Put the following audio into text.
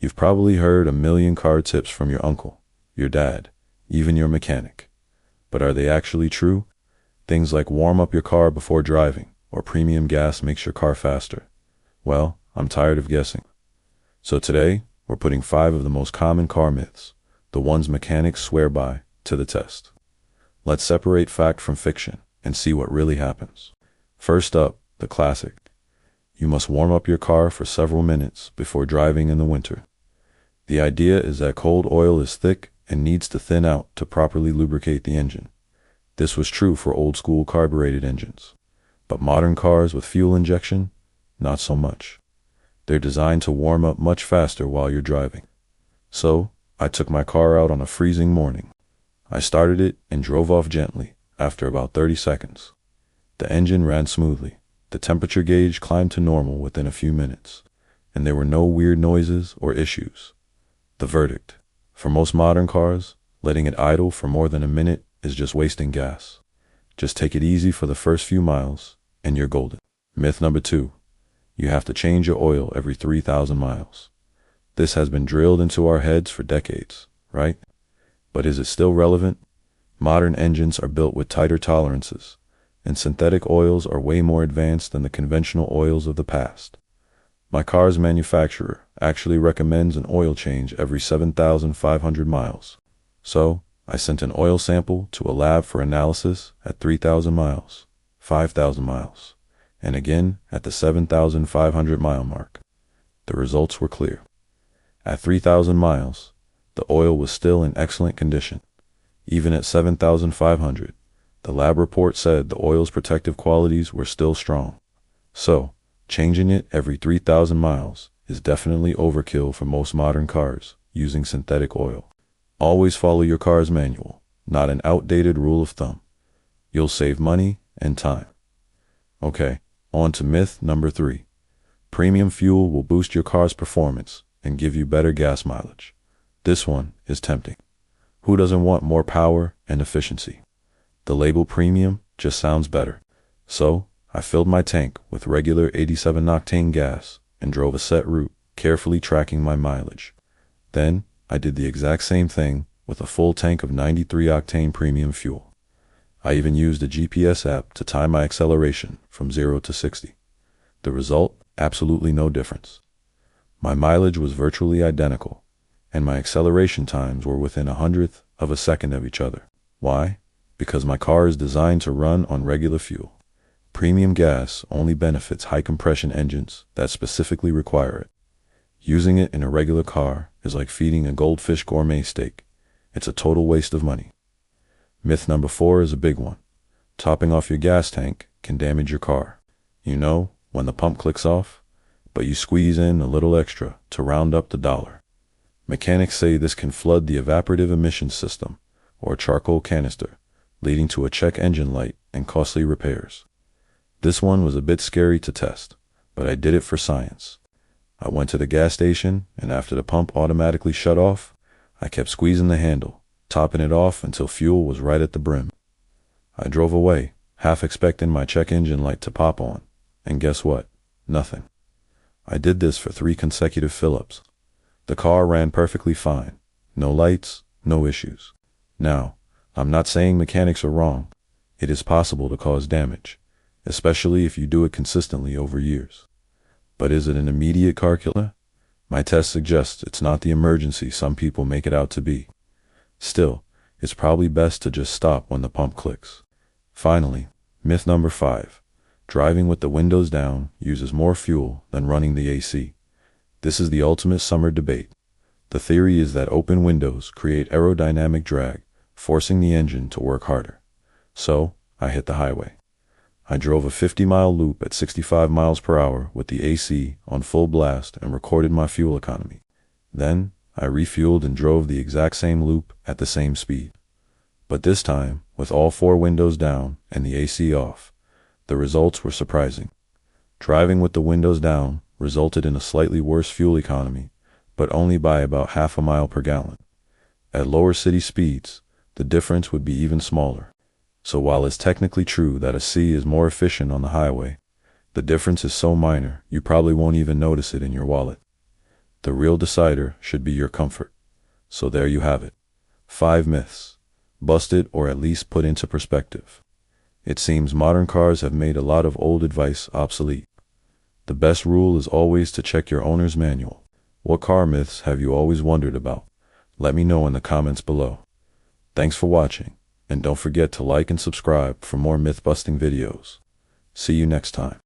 You've probably heard a million car tips from your uncle, your dad, even your mechanic. But are they actually true? Things like warm up your car before driving, or premium gas makes your car faster. Well, I'm tired of guessing. So today, we're putting 5 of the most common car myths, the ones mechanics swear by, to the test. Let's separate fact from fiction and see what really happens. First up, the classic. You must warm up your car for several minutes before driving in the winter. The idea is that cold oil is thick and needs to thin out to properly lubricate the engine. This was true for old-school carbureted engines. But modern cars with fuel injection, not so much. They're designed to warm up much faster while you're driving. So, I took my car out on a freezing morning. I started it and drove off gently after about 30 seconds. The engine ran smoothly. The temperature gauge climbed to normal within a few minutes, and there were no weird noises or issues. The verdict: for most modern cars, letting it idle for more than a minute is just wasting gas. Just take it easy for the first few miles, and you're golden. Myth number 2. You have to change your oil every 3,000 miles. This has been drilled into our heads for decades, right? But is it still relevant? Modern engines are built with tighter tolerances, and synthetic oils are way more advanced than the conventional oils of the past. My car's manufacturer actually recommends an oil change every 7,500 miles. So, I sent an oil sample to a lab for analysis at 3,000 miles, 5,000 miles, and again at the 7,500 mile mark. The results were clear. At 3,000 miles, the oil was still in excellent condition. Even at 7,500, the lab report said the oil's protective qualities were still strong. So, changing it every 3,000 miles is definitely overkill for most modern cars using synthetic oil. Always follow your car's manual, not an outdated rule of thumb. You'll save money and time. Okay, on to myth number 3. Premium fuel will boost your car's performance and give you better gas mileage. This one is tempting. Who doesn't want more power and efficiency? The label premium just sounds better. So, I filled my tank with regular 87 octane gas and drove a set route, carefully tracking my mileage. Then, I did the exact same thing with a full tank of 93 octane premium fuel. I even used a GPS app to time my acceleration from 0 to 60. The result? Absolutely no difference. My mileage was virtually identical, and my acceleration times were within 1/100th of a second of each other. Why? Because my car is designed to run on regular fuel. Premium gas only benefits high-compression engines that specifically require it. Using it in a regular car is like feeding a goldfish gourmet steak. It's a total waste of money. Myth number 4 is a big one. Topping off your gas tank can damage your car. You know, when the pump clicks off, but you squeeze in a little extra to round up the dollar. Mechanics say this can flood the evaporative emissions system, or charcoal canister, leading to a check engine light and costly repairs. This one was a bit scary to test, but I did it for science. I went to the gas station, and after the pump automatically shut off, I kept squeezing the handle, topping it off until fuel was right at the brim. I drove away, half expecting my check engine light to pop on, and guess what? Nothing. I did this for 3 consecutive fill-ups. The car ran perfectly fine. No lights, no issues. Now, I'm not saying mechanics are wrong. It is possible to cause damage, especially if you do it consistently over years. But is it an immediate car killer? My test suggests it's not the emergency some people make it out to be. Still, it's probably best to just stop when the pump clicks. Finally, myth number 5. Driving with the windows down uses more fuel than running the AC. This is the ultimate summer debate. The theory is that open windows create aerodynamic drag, forcing the engine to work harder. So, I hit the highway. I drove a 50-mile loop at 65 miles per hour with the AC on full blast and recorded my fuel economy. Then, I refueled and drove the exact same loop at the same speed. But this time, with all 4 windows down and the AC off, the results were surprising. Driving with the windows down resulted in a slightly worse fuel economy, but only by about half a mile per gallon. At lower city speeds, the difference would be even smaller. So while it's technically true that a C is more efficient on the highway, the difference is so minor you probably won't even notice it in your wallet. The real decider should be your comfort. So there you have it. 5 myths. Busted or at least put into perspective. It seems modern cars have made a lot of old advice obsolete. The best rule is always to check your owner's manual. What car myths have you always wondered about? Let me know in the comments below. Thanks for watching, and don't forget to like and subscribe for more myth-busting videos. See you next time.